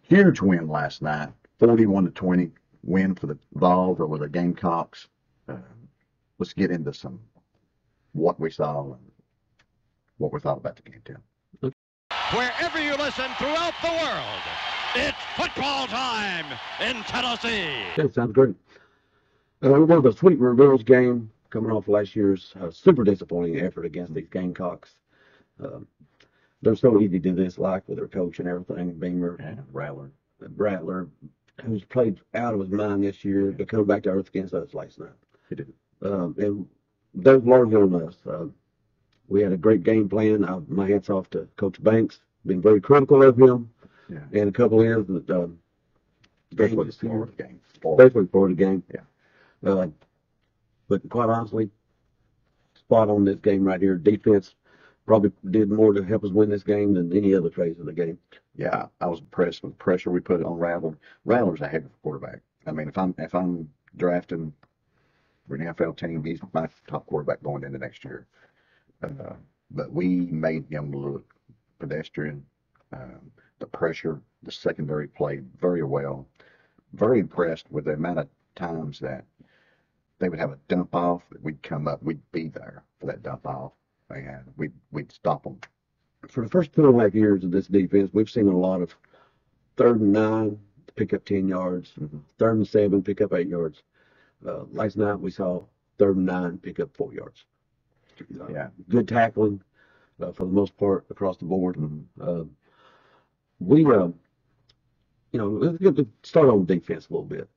Huge win last night, 41-20 win for the Vols over the Gamecocks. Let's get into some what we saw and what we thought about the game, Tim. Wherever you listen throughout the world, it's football time in Tennessee. Yeah, sounds great. We're going to the Sweet River's game coming off last year's super disappointing effort against these Gamecocks. They're so easy to do this, like with their coach and everything, Beamer and Rattler, who's played out of his mind this year, but coming back to earth against us last night. He did. And that was largely on us. We had a great game plan. My hats off to Coach Banks, been very critical of him. Yeah. And a couple of years that Especially the Florida game. Especially Florida game. Yeah. But quite honestly, spot on this game right here. Defense probably did more to help us win this game than any other phase of the game. Yeah, I was impressed with the pressure we put on Rattler. Rattler's a heck of a quarterback. I mean, if I'm drafting for an NFL team, he's my top quarterback going into next year. But we made him look pedestrian. The pressure, the secondary played very well. Very impressed with the amount of times that they would have a dump off. We'd come up, we'd be there for that dump off, and we'd stop them. For the first 2.5 years of this defense, we've seen a lot of 3rd and 9 to pick up 10 yards, 3rd and 7 pick up 8 yards. Last night we saw 3rd and 9 pick up 4 yards. Yeah, good tackling for the most part across the board. Let's start on defense a little bit.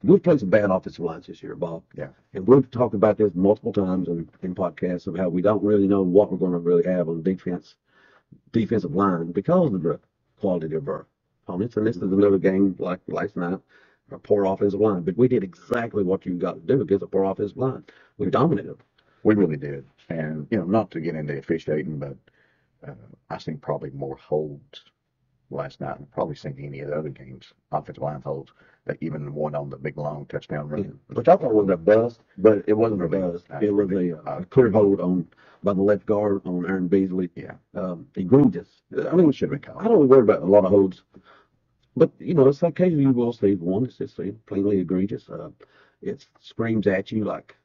We've played some bad offensive lines this year, Bob. Yeah. And we've talked about this multiple times in podcasts of how we don't really know what we're going to really have on defensive line because of the quality of our opponents. And this is another game like last night, a poor offensive line. But we did exactly what you got to do against a poor offensive line. We dominated them. We really did. And, not to get into officiating, but I seen probably more holds last night than probably seen any of the other games, offensive line holds, that even one on the big long touchdown run. Yeah. Which I thought was a bust, but it wasn't a bust. It was a clear hold by the left guard on Aaron Beasley. Yeah. Egregious. I mean, should have been called. I don't worry about a lot of holds, but it's occasionally you will see one that's just plainly egregious. It screams at you like,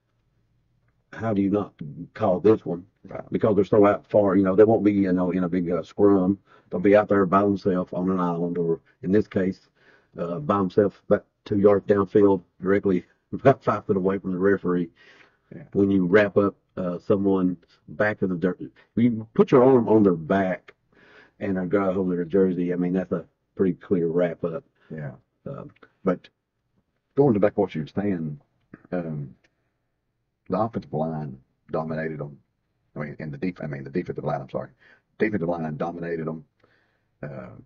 how do you not call this one? Right. Because they're so out far, they won't be, in a big scrum. They'll be out there by themselves on an island, or in this case, by themselves about 2 yards downfield, directly about 5 foot away from the referee. Yeah. When you wrap up someone's back of the dirt, you put your arm on their back and a guy holding their jersey, I mean, that's a pretty clear wrap up. Yeah. But going back to what you were saying, the offensive line dominated them. The defensive line, I'm sorry. Defensive line dominated them.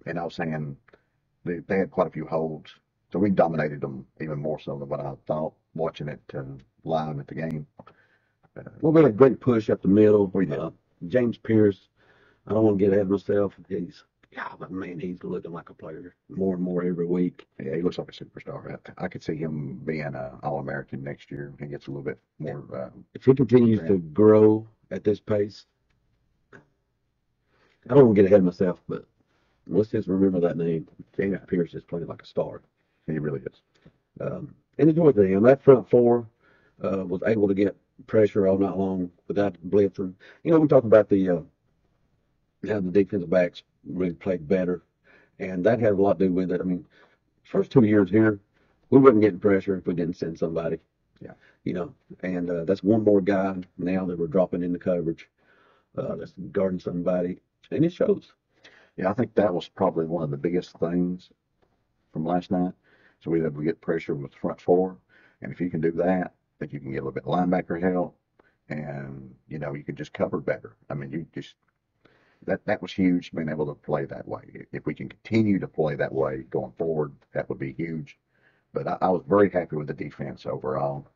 And I was saying they had quite a few holds. So we dominated them even more so than what I thought watching it live at the game. Well, we had a great push up the middle. We did. James Pierce, I don't want to get ahead of myself. He's looking like a player more and more every week. Yeah, he looks like a superstar. I could see him being an All-American next year. He gets a little bit more. If he continues to grow at this pace, I don't want to get ahead of myself, but let's just remember that name. James Pierce is playing like a star. He really is. And enjoyed him. That front four was able to get pressure all night long without blitzing. We talk about how the defensive backs really played better, and that had a lot to do with it. I mean, first 2 years here, we wasn't getting pressure if we didn't send somebody. Yeah. And that's one more guy now that we're dropping into coverage that's guarding somebody, and it shows. Yeah, I think that was probably one of the biggest things from last night. So we were able to get pressure with the front four, and if you can do that, I think you can get a little bit of linebacker help, and you can just cover better. I mean, you just that was huge, being able to play that way. If we can continue to play that way going forward, that would be huge. But I was very happy with the defense overall.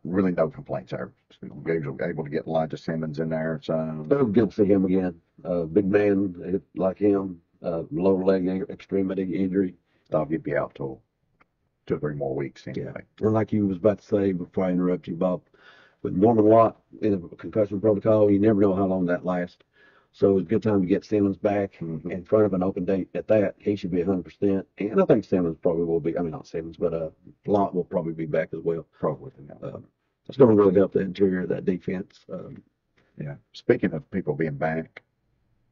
Really no complaints there. We were able to get Elijah Simmons in there. So It was good to see him again. Big man like him, lower leg extremity injury. thought he'd be out till 2 or 3 more weeks anyway. Yeah. And like you was about to say before I interrupt you, Bob, with Norman Lott in a concussion protocol, you never know how long that lasts. So it's a good time to get Simmons back in front of an open date at that. He should be 100%. And I think Simmons probably will be, I mean, not Simmons, but Blount will probably be back as well. Probably. It's going to really help the interior of that defense. Yeah. Speaking of people being back,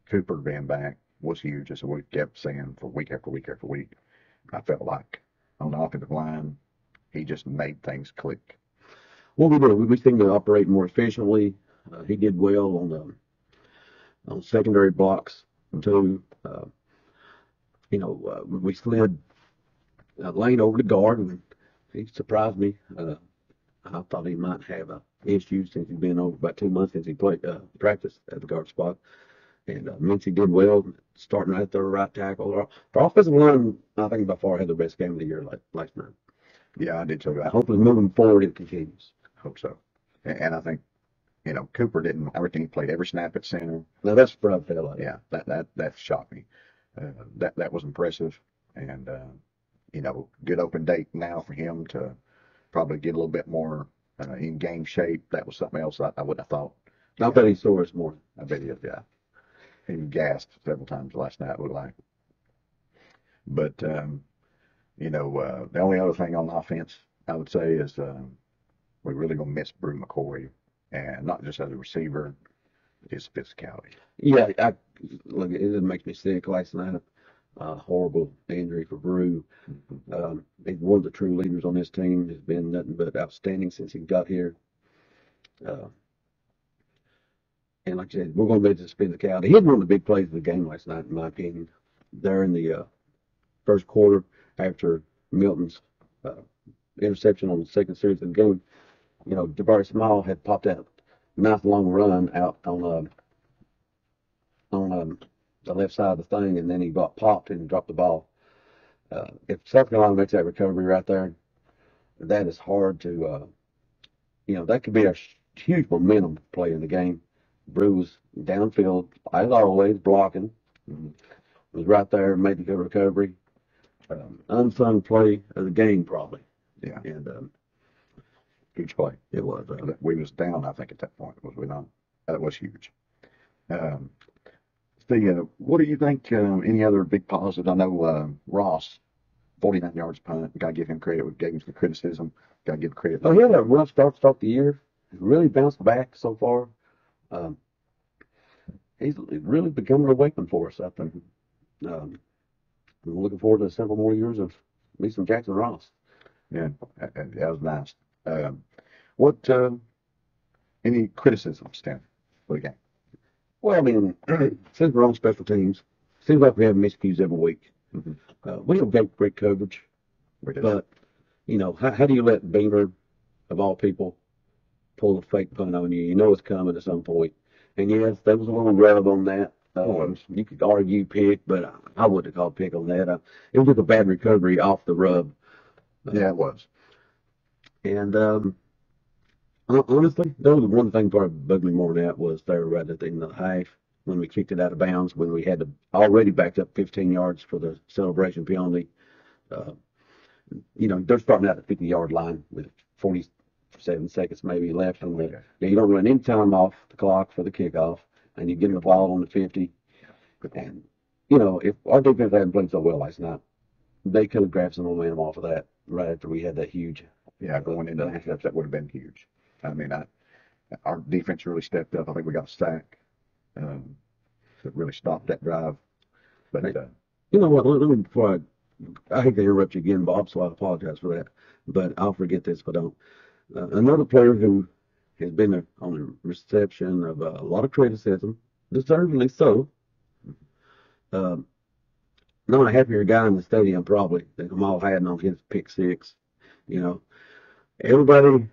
Cooper being back was huge, as we kept saying for week after week after week. I felt like on the offensive line, he just made things click. Well, we did. We seemed to operate more efficiently. He did well on secondary blocks too. We slid Lane over to guard, and he surprised me. I thought he might have a issue since he's been over about 2 months since he played practiced at the guard spot. And Mincy did well, starting right there, right tackle. Our offensive line, I think, by far had the best game of the year last night. Yeah, I did too. Hopefully, moving forward, it continues. Hope so. And I think, Cooper didn't. I reckon he played every snap at center. Now that's where I felt like. Yeah, that shocked me. That was impressive, and good open date now for him to probably get a little bit more in game shape. That was something else I wouldn't have thought. I bet he saw us more. I bet he is. Yeah, he gasped several times last night. It looked like. But the only other thing on offense I would say is we're really gonna miss Brew McCoy, and not just as a receiver, his physicality. Yeah, look, it makes me sick last night. Horrible injury for Brew. He's one of the true leaders on this team. Has been nothing but outstanding since he got here. And like I said, we're going to miss his physicality. He had one of the big plays of the game last night, in my opinion. There in the first quarter, after Milton's interception on the second series of the game, Jabari Small had popped that nice long run out on the left side of the thing, and then he got popped and dropped the ball. If South Carolina makes that recovery right there, that is hard to, that could be a huge momentum play in the game. Brew was downfield, as always, blocking. Was right there, made the good recovery. Unsung play of the game, probably. Yeah. And Huge play. it was. We was down, I think, at that point. Was we not? That was huge. Steve, what do you think? Any other big positives? I know Ross, 49 yards punt. Got to give him credit. We gave him some criticism. Got to give credit. Oh, he had a rough start the year. He's really bounced back so far. He's really become a weapon for us, I think. I'm looking forward to several more years of me some Jackson Ross. Yeah, that was nice. What any criticisms, Stan, for the game? Well, I mean, since we're on special teams, seems like we have miscues every week. We have great coverage, but how do you let Beamer, of all people, pull a fake punt on you? You know it's coming at some point. And yes, there was a little rub on that. You could argue pick, but I wouldn't have called pick on that. It was just a bad recovery off the rub. Yeah, it was. And honestly, that was the one thing probably bugged me more than that was there right at the end of the half when we kicked it out of bounds, when we had to already backed up 15 yards for the celebration penalty. They're starting out at the 50-yard line with 47 seconds maybe left on the. Yeah, you don't run any time off the clock for the kickoff, and you get the ball on the 50. And if our defense hadn't played so well last night, they could have grabbed some momentum off of that right after we had that huge. Yeah, going into the half, that would have been huge. I mean, our defense really stepped up. I think we got a sack that really stopped that drive. But you know what? Let me before I hate to interrupt you again, Bob, so I apologize for that. But I'll forget this if I don't. Another player who has been on the reception of a lot of criticism, deservedly so. Not a happier guy in the stadium probably than KAMAL HADDEN on his pick six. Everybody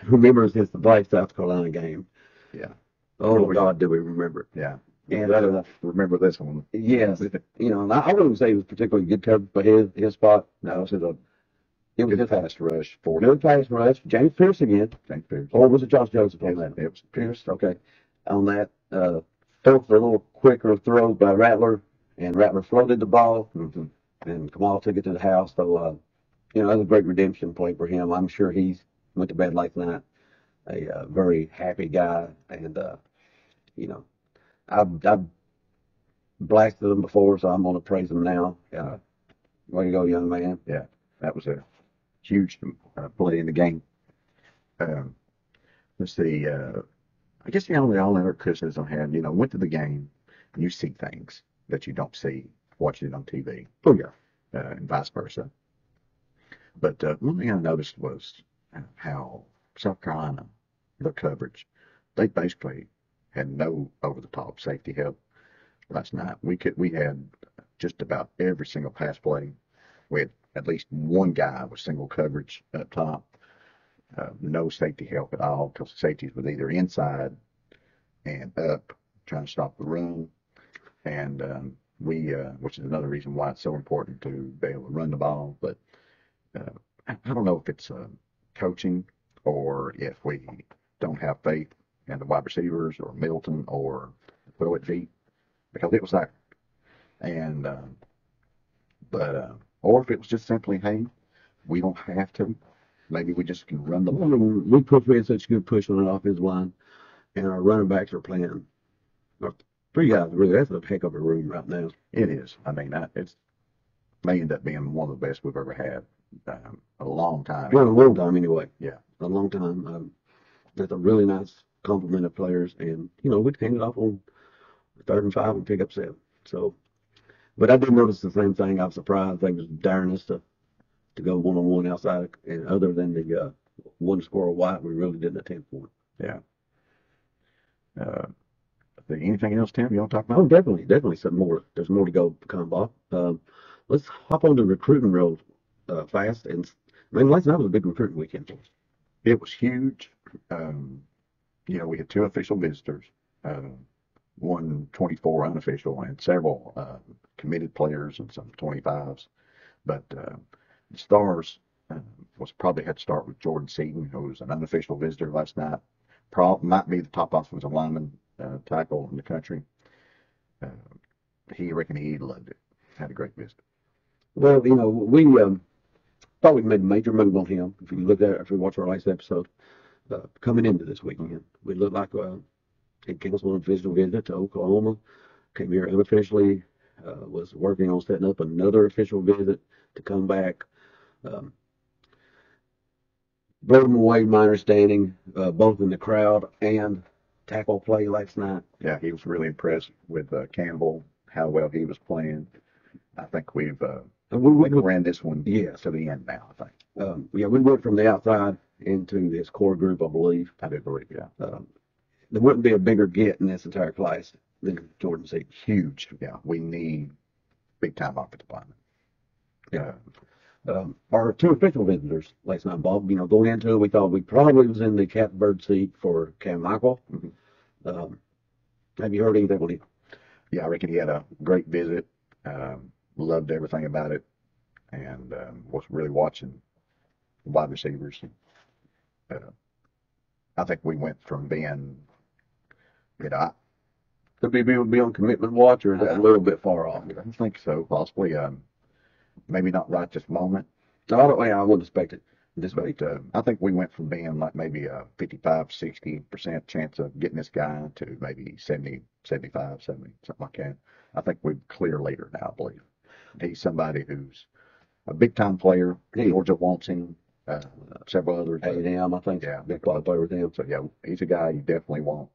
remembers his Black South Carolina game. Yeah. Oh God, do we remember it? Yeah. And remember this one. Yes. And I wouldn't say it was particularly good coverage by his spot. No, it was his pass rush. Good pass rush. James Pierce again. James Pierce. Or was it Josh Joseph on that? It was Pierce. Okay. On that, felt for a little quicker throw by Rattler, and Rattler floated the ball, and KAMAL took it to the house. So, that was a great redemption play for him. I'm sure he went to bed last night a very happy guy, and I've blasted them before, so I'm going to praise them now. Way to go, young man. Yeah, that was a huge play in the game. Let's see. I guess the only other criticism I had, went to the game and you see things that you don't see watching it on TV, Oh, yeah. and vice versa. But one thing I noticed was how South Carolina, their coverage, they basically had no over-the-top safety help last night. We had just about every single pass play. We had at least one guy with single coverage up top. No safety help at all because the safeties was either inside and up trying to stop the run. And which is another reason why it's so important to be able to run the ball. But I don't know if it's coaching or if we don't have faith in the wide receivers or MILTON or throw it deep, because it was there. And or if it was just simply, hey, we don't have to. Maybe we just can run the ball. We had such good push on the offensive line, and our running backs are playing. Our three guys, really, that's a heck of a room right now. It is. I mean, it may end up being one of the best we've ever had. A long time. Yeah, a long time anyway. Yeah. A long time. That's a really nice complement of players, and we'd hand it off on 3rd and 5 and pick up 7. So, but I did notice the same thing. I was surprised they was daring us to go one-on-one outside, and other than the one score white, we really didn't attempt one. Yeah. Anything else, Tim, you want to talk about? Oh, definitely some more. There's more to go, KAMAL. Let's hop on to recruiting real fast. And I mean, last night was a big recruiting weekend for us. It was huge. We had 2 official visitors, 124 unofficial, and several committed players and some 25s. But the Stars probably had to start with Jordan Seaton, who was an unofficial visitor last night. Might be the top offensive lineman tackle in the country. He loved it. Had a great visit. Well, we thought we made a major move on him. If you look at it, if you watch our last episode, coming into this weekend, we looked like he canceled an official visit to Oklahoma, came here unofficially, was working on setting up another official visit to come back. Blew him away, my understanding, both in the crowd and tackle play last night. Yeah, he was really impressed with Campbell, how well he was playing. I think we ran this one to the end now, I think. We went from the outside into this core group, I believe. I do believe, yeah. There wouldn't be a bigger get in this entire class than Jordan Seaton. Huge, yeah. We need big-time offensive linemen. Yeah. Our 2 official visitors last night, Bob, going into it, we thought we probably was in the catbird seat for KAMAL. Mm-hmm. Have you heard anything on him? Yeah, I reckon he had a great visit. Loved everything about it, and was really watching wide receivers. I think we went from being, Could we be on commitment watch, or is that a little bit far off? I think so, possibly. Maybe not right this moment. I wouldn't expect it. But I think we went from being like maybe a 55-60% chance of getting this guy to maybe 70, 75, 70, something like that. I think we're clear later now, I believe. He's somebody who's a big-time player. Georgia wants him. Several others. A&M, I think. Yeah, big club player with him. So, yeah, he's a guy you definitely want.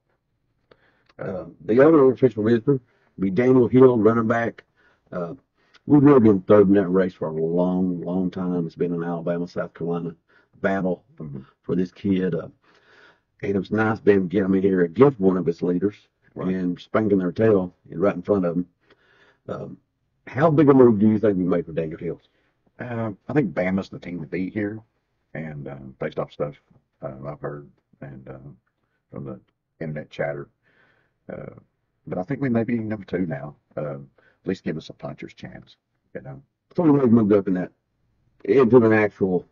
The other official visitor be Daniel Hill, running back. We've really been third in that race for a long, long time. It's been an Alabama, South Carolina battle for this kid. And it was nice being able to get him in here against one of his leaders and spanking their tail right in front of him. How big a move do you think we made for Daniel Hill? I think Bama's the team to beat here, and based off stuff I've heard and from the internet chatter. But I think we may be number 2 now. At least give us a puncher's chance, So we really moved up into an actual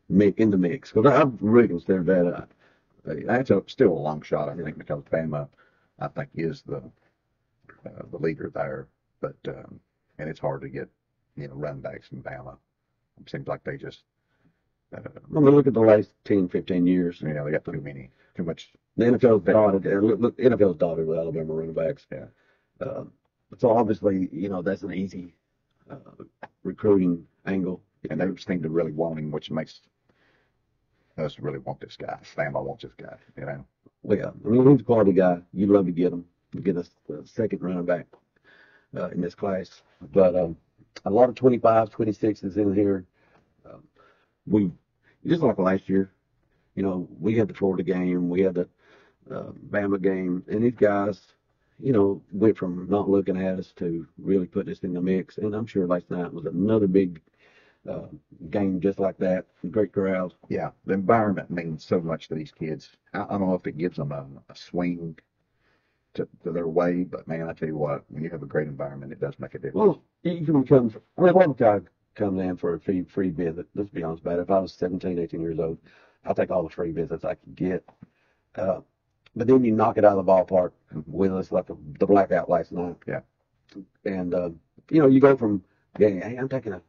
in the mix, because I really consider that that's still a long shot, I think, because Bama, I think, is the leader there. But and it's hard to get running backs from Bama. It seems like they just I mean, look at the last 10, 15 years. You know, they got too much. The NFL's dotted. Look, NFL's dotted with Alabama running backs. Yeah. So obviously, you know, that's an easy recruiting angle. And they seem to really want him, which makes us really want this guy. Bama wants this guy, you know. Well, yeah, I mean, he's a quality guy. You'd love to get him, get a second running back in this class. But a lot of 25s, 26s in here. We just like last year, you know, we had the Florida game, we had the Bama game, and these guys, you know, went from not looking at us to really putting us in the mix. And I'm sure last night was another big game just like that. Great crowd. Yeah, the environment means so much to these kids. I don't know if it gives them a swing to their way, but man, I tell you what, when you have a great environment, it does make a difference. Well, you can become, I mean, one guy comes in for a free visit. Let's be honest about it. If I was 17, 18 years old, I'll take all the free visits I can get. But then you knock it out of the ballpark with us like the blackout last night. Yeah. And, you know, you go from, hey, I'm taking a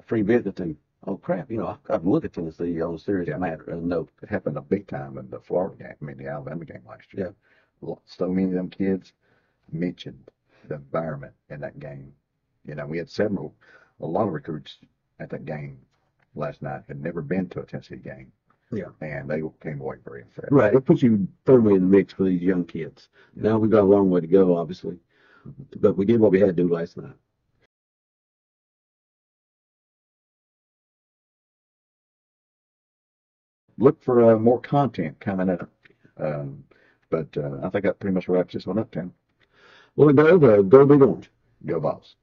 free visit to, oh crap, you know, I've got to look at Tennessee on a serious matter. No, it happened a big time in the Florida game, I mean the Alabama game last year. Yeah. So many of them kids mentioned the environment in that game. You know, we had a lot of recruits at that game last night had never been to a Tennessee game. Yeah. And they came away very impressed. Right. It puts you firmly in the mix for these young kids. Yeah. Now we've got a long way to go, obviously, but we did what we had to do last night. Look for more content coming up. But I think that pretty much wraps this one up, Tim. Well, it does. Go Big Orange. Go Vols.